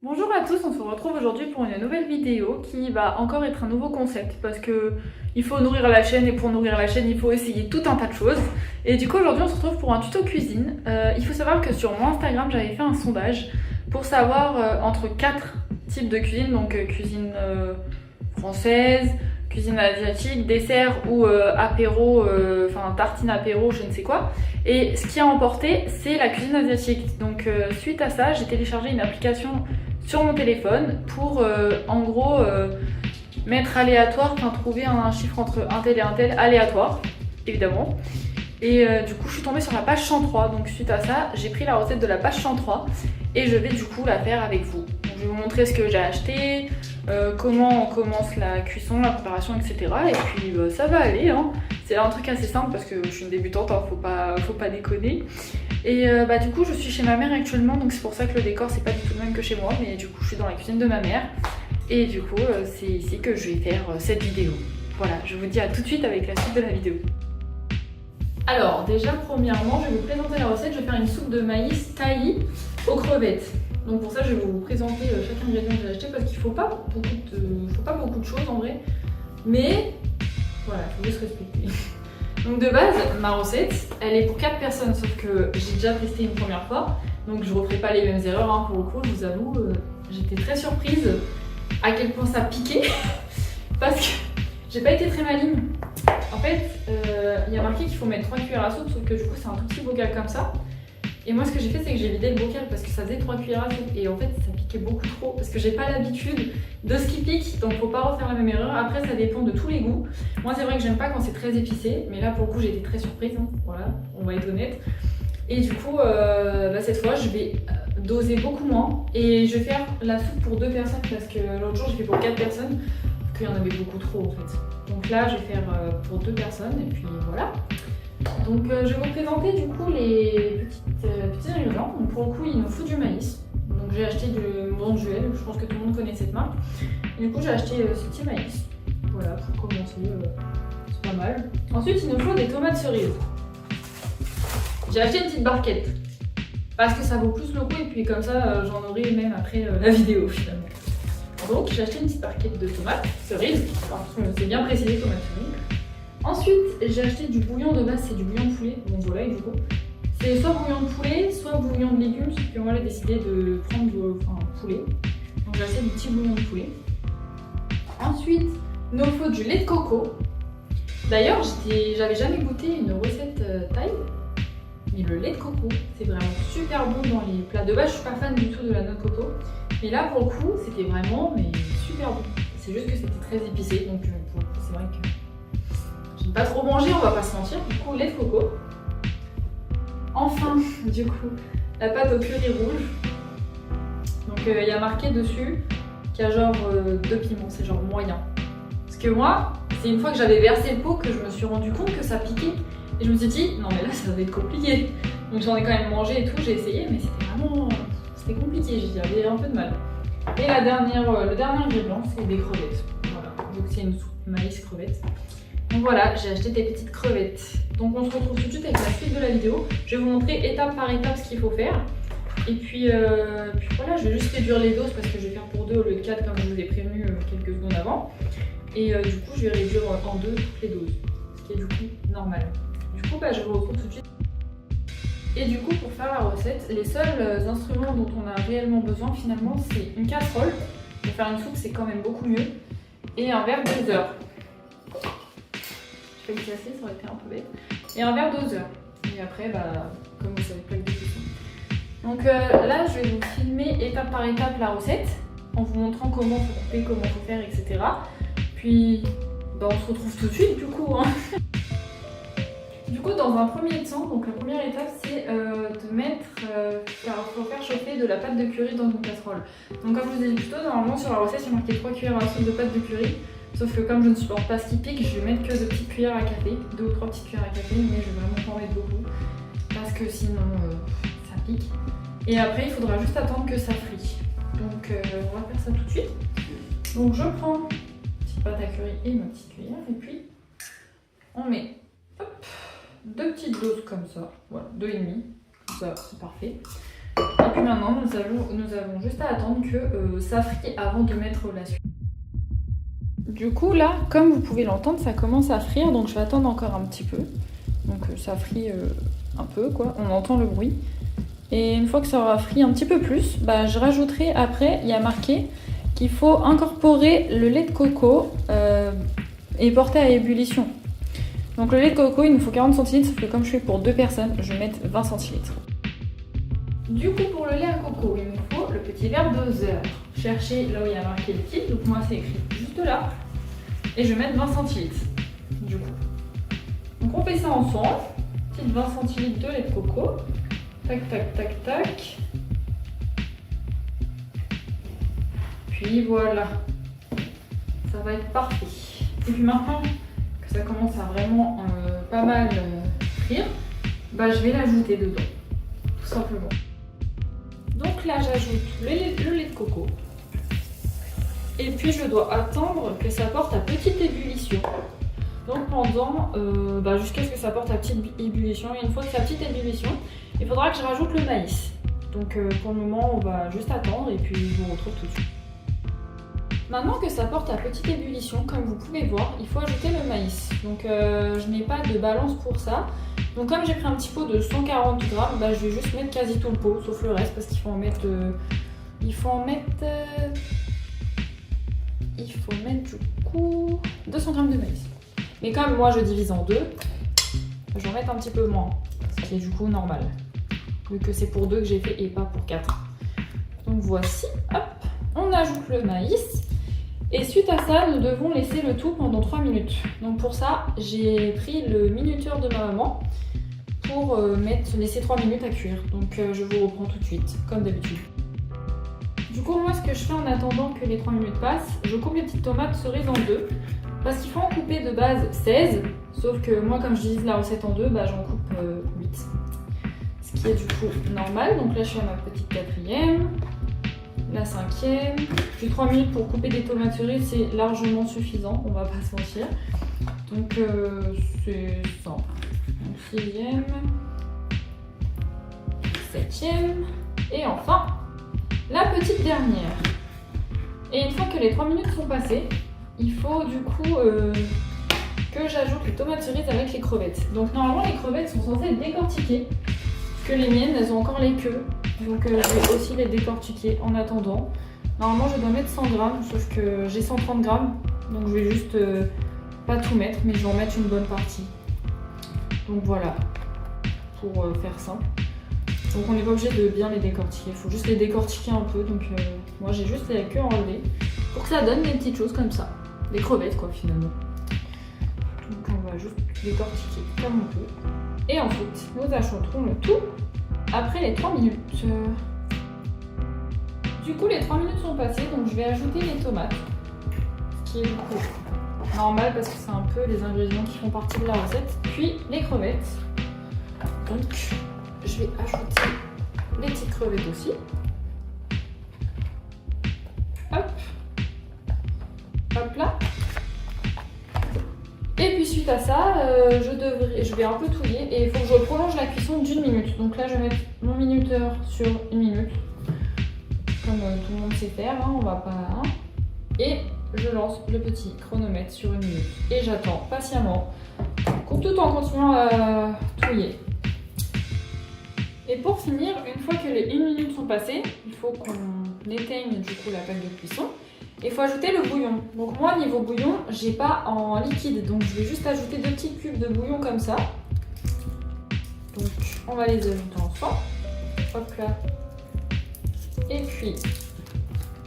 Bonjour à tous, on se retrouve aujourd'hui pour une nouvelle vidéo qui va encore être un nouveau concept parce que il faut nourrir la chaîne et pour nourrir la chaîne il faut essayer tout un tas de choses. Et du coup aujourd'hui on se retrouve pour un tuto cuisine. Il faut savoir que sur mon Instagram j'avais fait un sondage pour savoir entre 4 types de cuisine, donc cuisine française, cuisine asiatique, dessert ou apéro, enfin tartine apéro, je ne sais quoi. Et ce qui a emporté c'est la cuisine asiatique. Donc suite à ça j'ai téléchargé une application sur mon téléphone pour en gros mettre aléatoire, enfin trouver un chiffre entre un tel et un tel aléatoire évidemment. Et du coup je suis tombée sur la page 103, donc suite à ça j'ai pris la recette de la page 103 et je vais du coup la faire avec vous. Donc, je vais vous montrer ce que j'ai acheté, comment on commence la cuisson, la préparation, etc. Et puis ça va aller, hein. C'est un truc assez simple parce que je suis une débutante, hein, faut pas déconner. Et du coup je suis chez ma mère actuellement, donc c'est pour ça que le décor c'est pas du tout le même que chez moi, mais du coup je suis dans la cuisine de ma mère. Et du coup c'est ici que je vais faire cette vidéo. Voilà, je vous dis à tout de suite avec la suite de la vidéo. Alors déjà premièrement je vais vous présenter la recette, je vais faire une soupe de maïs taillis aux crevettes. Donc pour ça je vais vous présenter chaque ingrédient que j'ai acheté parce qu'il faut pas beaucoup de choses en vrai. Mais voilà, il faut juste respecter. Donc de base, ma recette, elle est pour 4 personnes, sauf que j'ai déjà testé une première fois, donc je ne referai pas les mêmes erreurs, hein, pour le coup, je vous avoue, j'étais très surprise à quel point ça piquait, parce que j'ai pas été très maligne. En fait, il y a marqué qu'il faut mettre 3 cuillères à soupe, sauf que du coup c'est un tout petit bocal comme ça. Et moi ce que j'ai fait c'est que j'ai vidé le bocal parce que ça faisait 3 cuillères à soupe et en fait ça piquait beaucoup trop parce que j'ai pas l'habitude de ce qui pique, donc faut pas refaire la même erreur. Après ça dépend de tous les goûts. Moi c'est vrai que j'aime pas quand c'est très épicé, mais là pour le coup j'ai été très surprise, hein. Voilà, on va être honnête. Et du coup cette fois je vais doser beaucoup moins et je vais faire la soupe pour 2 personnes parce que l'autre jour j'ai fait pour 4 personnes, parce qu'il y en avait beaucoup trop en fait. Donc là je vais faire pour 2 personnes et puis voilà. Donc je vais vous présenter du coup les petits ingrédients. Donc pour le coup il nous faut du maïs. Donc j'ai acheté du Bonduelle, je pense que tout le monde connaît cette marque. Et du coup j'ai acheté ce petit maïs. Voilà, pour commencer, c'est pas mal. Ensuite il nous faut des tomates cerises. J'ai acheté une petite barquette. Parce que ça vaut plus le coup et puis comme ça j'en aurai même après la vidéo finalement. Donc j'ai acheté une petite barquette de tomates cerises. C'est bien précisé tomates cerises. Ensuite, j'ai acheté du bouillon de base, c'est du bouillon de poulet, donc voilà, du coup. C'est soit bouillon de poulet, soit bouillon de légumes, sauf que moi j'ai décidé de prendre poulet. Donc j'ai acheté du petit bouillon de poulet. Ensuite, il nous faut du lait de coco. D'ailleurs, j'avais jamais goûté une recette thaï, mais le lait de coco, c'est vraiment super bon dans les plats. De base, je suis pas fan du tout de la noix de coco, mais là pour le coup, c'était vraiment super bon. C'est juste que c'était très épicé, donc pour le coup, c'est vrai que pas trop mangé, on va pas se mentir. Du coup, lait de coco. Enfin, du coup, la pâte au curry rouge. Donc, il y a marqué dessus qu'il y a genre 2 piments, c'est genre moyen. Parce que moi, c'est une fois que j'avais versé le pot que je me suis rendu compte que ça piquait. Et je me suis dit, non mais là, ça va être compliqué. Donc, j'en ai quand même mangé et tout, j'ai essayé, mais c'était compliqué, j'avais un peu de mal. Et le dernier ingrédient, c'est des crevettes. Voilà, donc c'est une soupe maïs crevettes. Donc voilà, j'ai acheté des petites crevettes. Donc on se retrouve tout de suite avec la suite de la vidéo. Je vais vous montrer étape par étape ce qu'il faut faire. Et puis voilà, je vais juste réduire les doses parce que je vais faire pour 2 au lieu de 4 comme je vous ai prévenu quelques secondes avant. Et du coup, je vais réduire en 2 toutes les doses, ce qui est du coup normal. Du coup, je vous retrouve tout de suite. Et du coup, pour faire la recette, les seuls instruments dont on a réellement besoin finalement, c'est une casserole. Pour faire une soupe, c'est quand même beaucoup mieux. Et un verre de beurre. Je vais le casser, ça aurait été un peu bête. Et un verre doseur. Et après, comme vous savez, plaque de cuisson. Donc là, je vais vous filmer étape par étape la recette, en vous montrant comment faut couper, comment faut faire, etc. Puis, on se retrouve tout de suite du coup. Hein. Du coup, dans un premier temps, donc la première étape, c'est faut faire chauffer de la pâte de curry dans une casserole. Donc comme je vous ai dit plus tôt, normalement sur la recette, il y a marqué 3 cuillères à soupe de pâte de curry. Sauf que comme je ne supporte pas ce qui pique, je vais mettre que 2 petites cuillères à café, 2 ou 3 petites cuillères à café, mais je vais vraiment pas en mettre beaucoup parce que sinon ça pique. Et après il faudra juste attendre que ça frit. Donc on va faire ça tout de suite. Donc je prends ma petite pâte à curry et ma petite cuillère et puis on met 2 petites doses comme ça, voilà, 2,5, comme ça c'est parfait. Et puis maintenant, nous avons juste à attendre que ça frie avant de mettre la suite. Du coup là, comme vous pouvez l'entendre, ça commence à frire, donc je vais attendre encore un petit peu. Donc ça frit un peu quoi, on entend le bruit. Et une fois que ça aura frit un petit peu plus, bah, je rajouterai après, il y a marqué qu'il faut incorporer le lait de coco et porter à ébullition. Donc le lait de coco, il nous faut 40 centilitres, sauf que comme je fais pour 2 personnes, je vais mettre 20 centilitres. Du coup, pour le lait à coco, il nous faut le petit verre doseur. Cherchez là où il y a marqué liquide, donc moi c'est écrit juste là. Et je vais mettre 20 centilitres, du coup. Donc on fait ça ensemble. Petite 20 centilitres de lait de coco. Tac, tac, tac, tac. Puis voilà. Ça va être parfait. Et puis maintenant que ça commence à vraiment pas mal frire, bah, je vais l'ajouter dedans, tout simplement. Donc là, j'ajoute le lait de coco. Et puis je dois attendre que ça porte à petite ébullition. Donc pendant, jusqu'à ce que ça porte à petite ébullition. Et une fois que c'est à petite ébullition, il faudra que je rajoute le maïs. Donc pour le moment, on va juste attendre et puis je vous retrouve tout de suite. Maintenant que ça porte à petite ébullition, comme vous pouvez voir, il faut ajouter le maïs. Donc je n'ai pas de balance pour ça. Donc comme j'ai pris un petit pot de 140 grammes, bah, je vais juste mettre quasi tout le pot, sauf le reste, parce qu'il faut en mettre... il faut mettre du coup 200 grammes de maïs. Mais comme moi je divise en deux, je vais en mettre un petit peu moins, ce qui est du coup normal. Vu que c'est pour 2 que j'ai fait et pas pour 4. Donc voici, hop, on ajoute le maïs. Et suite à ça, nous devons laisser le tout pendant 3 minutes. Donc pour ça, j'ai pris le minuteur de ma maman pour laisser 3 minutes à cuire. Donc je vous reprends tout de suite, comme d'habitude. Du coup, moi, ce que je fais en attendant que les 3 minutes passent, je coupe les petites tomates cerises en deux. Parce qu'il faut en couper de base 16, sauf que moi, comme je divise la recette en deux, bah, j'en coupe 8. Ce qui est du coup normal. Donc là, je suis à ma petite 4e. La 5e. J'ai 3 minutes pour couper des tomates cerises, c'est largement suffisant, on va pas se mentir. Donc c'est simple. Donc 6e, 7e et enfin la petite dernière. Et une fois que les 3 minutes sont passées, il faut du coup que j'ajoute les tomates cerises avec les crevettes. Donc normalement les crevettes sont censées être décortiquées, parce que les miennes elles ont encore les queues. Donc je vais aussi les décortiquer en attendant. Normalement je dois mettre 100 grammes, sauf que j'ai 130 grammes. Donc je vais juste pas tout mettre, mais je vais en mettre une bonne partie. Donc voilà, pour faire simple. Donc on n'est pas obligé de bien les décortiquer, il faut juste les décortiquer un peu. Donc moi j'ai juste la queue enlevée pour que ça donne des petites choses comme ça. Des crevettes quoi finalement. Donc on va juste décortiquer comme on peut. Et ensuite nous achèterons le tout après les 3 minutes. Du coup les 3 minutes sont passées, donc je vais ajouter les tomates. Ce qui est du coup normal parce que c'est un peu les ingrédients qui font partie de la recette. Puis les crevettes. Donc je vais ajouter les petites crevettes aussi. Hop. Hop là. Et puis suite à ça, je vais un peu touiller et il faut que je prolonge la cuisson d'1 minute. Donc là je vais mettre mon minuteur sur 1 minute. Comme tout le monde sait faire, hein, on va pas... Hein. Et je lance le petit chronomètre sur 1 minute. Et j'attends patiemment, tout en continuant à touiller. Et pour finir, une fois que les 1 minute sont passées, il faut qu'on éteigne du coup la plaque de cuisson. Et il faut ajouter le bouillon. Donc moi niveau bouillon, j'ai pas en liquide, donc je vais juste ajouter 2 petites cubes de bouillon comme ça. Donc on va les ajouter ensemble. Hop là. Et puis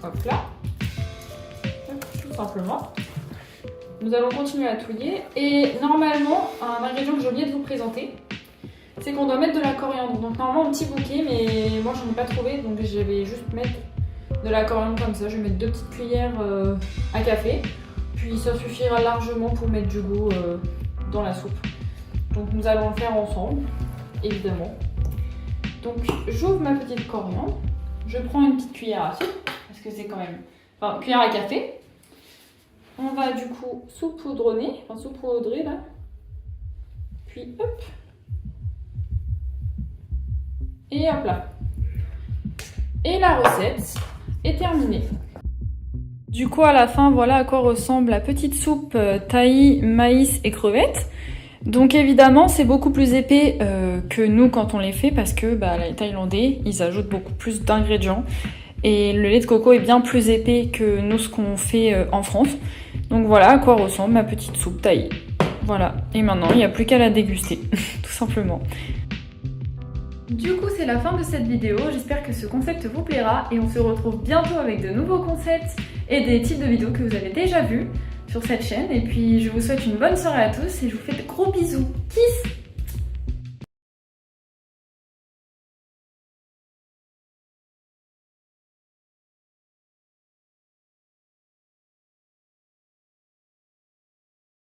hop là. Hop, tout simplement. Nous allons continuer à touiller. Et normalement, un ingrédient que j'ai oublié de vous présenter, c'est qu'on doit mettre de la coriandre. Donc normalement un petit bouquet, mais moi j'en ai pas trouvé, donc je vais juste mettre de la coriandre comme ça. Je vais mettre 2 petites cuillères à café, puis ça suffira largement pour mettre du goût dans la soupe. Donc nous allons le faire ensemble, évidemment. Donc j'ouvre ma petite coriandre, je prends une petite cuillère à soupe, parce que c'est quand même... Enfin, cuillère à café. On va du coup saupoudronner, enfin saupoudrer là. Puis hop. Et hop là. Et la recette est terminée. Du coup, à la fin, voilà à quoi ressemble la petite soupe tahi, maïs et crevettes. Donc évidemment, c'est beaucoup plus épais que nous quand on les fait parce que les Thaïlandais, ils ajoutent beaucoup plus d'ingrédients. Et le lait de coco est bien plus épais que nous, ce qu'on fait en France. Donc voilà à quoi ressemble ma petite soupe tahi. Voilà, et maintenant, il n'y a plus qu'à la déguster, tout simplement. Du coup, c'est la fin de cette vidéo. J'espère que ce concept vous plaira et on se retrouve bientôt avec de nouveaux concepts et des types de vidéos que vous avez déjà vus sur cette chaîne. Et puis, je vous souhaite une bonne soirée à tous et je vous fais de gros bisous.